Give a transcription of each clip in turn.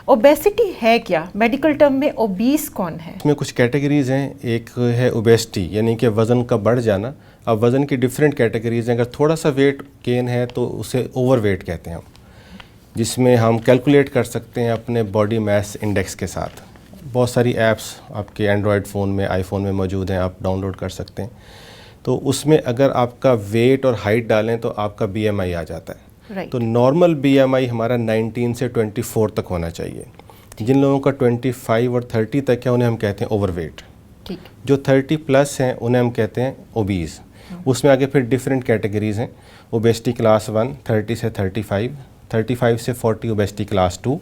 Obesity है क्या? Medical term में ओबीस कौन है? इसमें कुछ कैटेगरीज हैं। एक है ओबेसिटी यानी कि वज़न का बढ़ जाना। अब वज़न की डिफरेंट कैटेगरीज हैं। अगर थोड़ा सा वेट गेन है तो उसे ओवरवेट कहते हैं हम, जिसमें हम कैलकुलेट कर सकते हैं अपने बॉडी मास इंडेक्स के साथ। बहुत सारी ऐप्स आपके एंड्रॉयड फ़ोन में, आईफोन में मौजूद हैं, आप डाउनलोड कर सकते हैं। तो उसमें अगर आपका वेट और हाइट डालें तो आपका बीएमआई आ जाता है। तो नॉर्मल बीएमआई हमारा 19 से 24 तक होना चाहिए। जिन लोगों का 25 और 30 तक है उन्हें हम कहते हैं ओवरवेट। जो 30 प्लस हैं उन्हें हम कहते हैं ओबीज़। उसमें आगे फिर डिफरेंट कैटेगरीज़ हैं। ओबेसिटी क्लास 1 30 से 35, 35 से 40 ओबेसिटी क्लास 2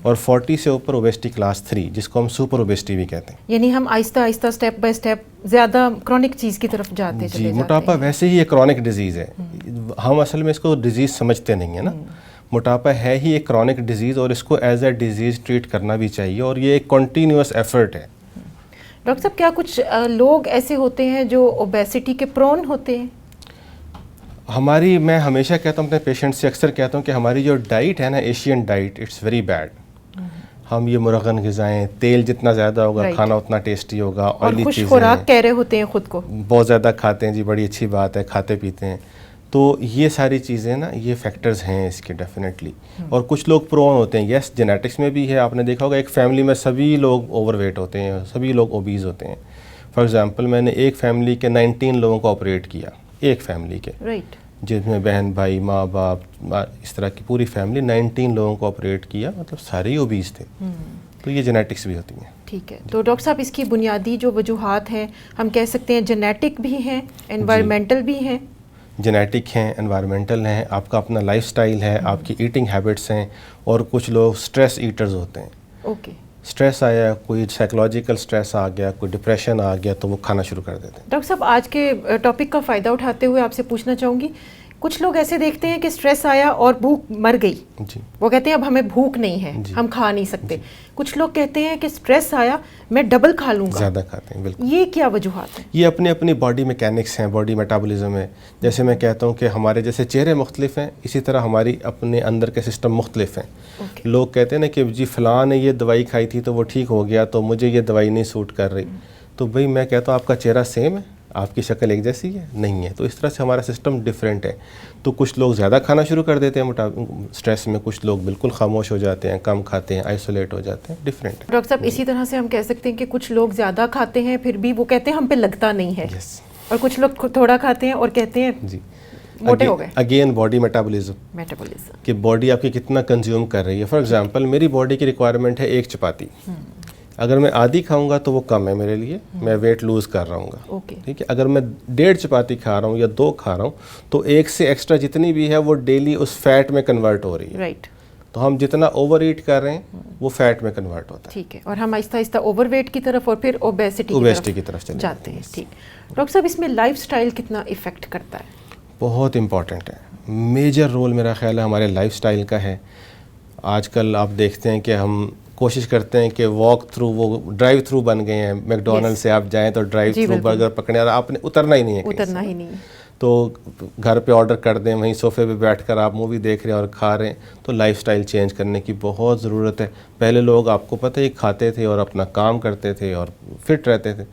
और 40 से ऊपर ओबेसिटी क्लास 3, जिसको हम सुपर ओबेसिटी भी कहते हैं। यानी हम Aahista Aahista step by step ज़्यादा क्रॉनिक चीज़ की तरफ जाते चले जाते हैं। मोटापा वैसे ही एक क्रॉनिक डिजीज़ है। हम असल में इसको डिजीज़ समझते नहीं है ना। मोटापा है ही एक क्रॉनिक डिजीज़ और इसको एज ए डिजीज़ ट्रीट करना भी चाहिए और ये एक कॉन्टीन्यूअस एफर्ट है। डॉक्टर साहब, क्या कुछ लोग ऐसे होते हैं जो ओबेसिटी के प्रोन होते हैं? मैं हमेशा कहता हूँ अपने पेशेंट से, अक्सर कहता हूँ कि हमारी जो डाइट है ना, Asian diet, it's very bad. हम ये मुरगन ग़िज़ाएँ, तेल जितना ज़्यादा होगा खाना उतना टेस्टी होगा, ऑयली चीज़ें, खुराक कह रहे होते हैं खुद को, बहुत ज़्यादा खाते हैं जी, बड़ी अच्छी बात है, खाते पीते हैं। तो ये सारी चीज़ें ना, ये फैक्टर्स हैं इसके डेफिनेटली। और कुछ लोग प्रोन होते हैं, यस जेनेटिक्स में भी है। आपने देखा होगा एक फैमिली में सभी लोग ओवरवेट होते हैं, सभी लोग ओबीज़ होते हैं। फॉर एग्ज़ाम्पल मैंने एक फैमिली के 19 लोगों को ऑपरेट किया, एक फैमिली के, जिसमें बहन भाई माँ बाप इस तरह की पूरी फैमिली, 19 लोगों को ऑपरेट किया, मतलब सारे ही ओबीज़ थे। तो ये जेनेटिक्स भी होती हैं। ठीक है, तो डॉक्टर साहब इसकी बुनियादी जो वजूहात हैं, हम कह सकते हैं जेनेटिक भी हैं, एनवायरमेंटल भी हैं। जेनेटिक हैं, एनवायरमेंटल हैं, आपका अपना लाइफस्टाइल है, आपकी ईटिंग हैबिट्स हैं, और कुछ लोग स्ट्रेस ईटर्स होते हैं। स्ट्रेस आया, कोई साइकोलॉजिकल स्ट्रेस आ गया, कोई डिप्रेशन आ गया, तो वो खाना शुरू कर देते हैं। डॉक्टर साहब, आज के टॉपिक का फ़ायदा उठाते हुए आपसे पूछना चाहूँगी, कुछ लोग ऐसे देखते हैं कि स्ट्रेस आया और भूख मर गई जी, वो कहते हैं अब हमें भूख नहीं है, हम खा नहीं सकते। कुछ लोग कहते हैं कि स्ट्रेस आया मैं डबल खा लूँगा, ज़्यादा खाते हैं। बिल्कुल, ये क्या वजूहात है? ये अपनी अपनी बॉडी मैकेनिक्स हैं, बॉडी मेटाबॉलिज्म है। जैसे मैं कहता हूँ कि हमारे जैसे चेहरे मुख्तलिफ हैं, इसी तरह हमारी अपने अंदर के सिस्टम मुख्तलिफ हैं। लोग कहते हैं ना कि जी फ़लाँ ने ये दवाई खाई थी तो वो ठीक हो गया, तो मुझे ये दवाई नहीं सूट कर रही। तो भाई मैं कहता हूँ आपका चेहरा सेम है, आपकी शक्ल एक जैसी है? नहीं है। तो इस तरह से हमारा सिस्टम डिफरेंट है। तो कुछ लोग ज़्यादा खाना शुरू कर देते हैं स्ट्रेस में, कुछ लोग बिल्कुल खामोश हो जाते हैं, कम खाते हैं, आइसोलेट हो जाते हैं, डिफरेंट है। डॉक्टर साहब, इसी तरह से हम कह सकते हैं कि कुछ लोग ज़्यादा खाते हैं फिर भी वो कहते हैं हम पे लगता नहीं है, और कुछ लोग थोड़ा खाते हैं और कहते हैं जी मोटे हो गए। अगेन बॉडी मेटाबॉलिज्म कि बॉडी आपकी कितना कंज्यूम कर रही है। फॉर एग्जांपल मेरी बॉडी की रिक्वायरमेंट है 1 चपाती, अगर मैं आधी खाऊंगा तो वो कम है मेरे लिए, मैं वेट लूज़ कर रहा हूँ। ठीक है, अगर मैं 1.5 चपाती खा रहा हूँ या 2 खा रहा हूँ तो 1 से एक्स्ट्रा जितनी भी है वो डेली उस फैट में कन्वर्ट हो रही है। तो हम जितना ओवर ईट कर रहे हैं वो फैट में कन्वर्ट होता है। ठीक है, और हम आहिस्ता आहिस्ता ओवरवेट की तरफ और फिर ओबेसिटी की तरफ चले जाते हैं। ठीक, डॉक्टर साहब इसमें लाइफस्टाइल कितना इफेक्ट करता है? बहुत इंपॉर्टेंट है, मेजर रोल मेरा ख्याल है हमारे लाइफस्टाइल का है। आजकल आप देखते हैं कि हम कोशिश करते हैं कि वॉक थ्रू, वो ड्राइव थ्रू बन गए हैं। मैकडोनल्ड से आप जाएं तो ड्राइव थ्रू बर्गर पकड़े, और आपने उतरना ही नहीं है, उतरना ही नहीं है। तो घर पे ऑर्डर कर दें, वहीं सोफे पे बैठकर आप मूवी देख रहे हैं और खा रहे हैं। तो लाइफस्टाइल चेंज करने की बहुत ज़रूरत है। पहले लोग आपको पता है खाते थे और अपना काम करते थे और फिट रहते थे,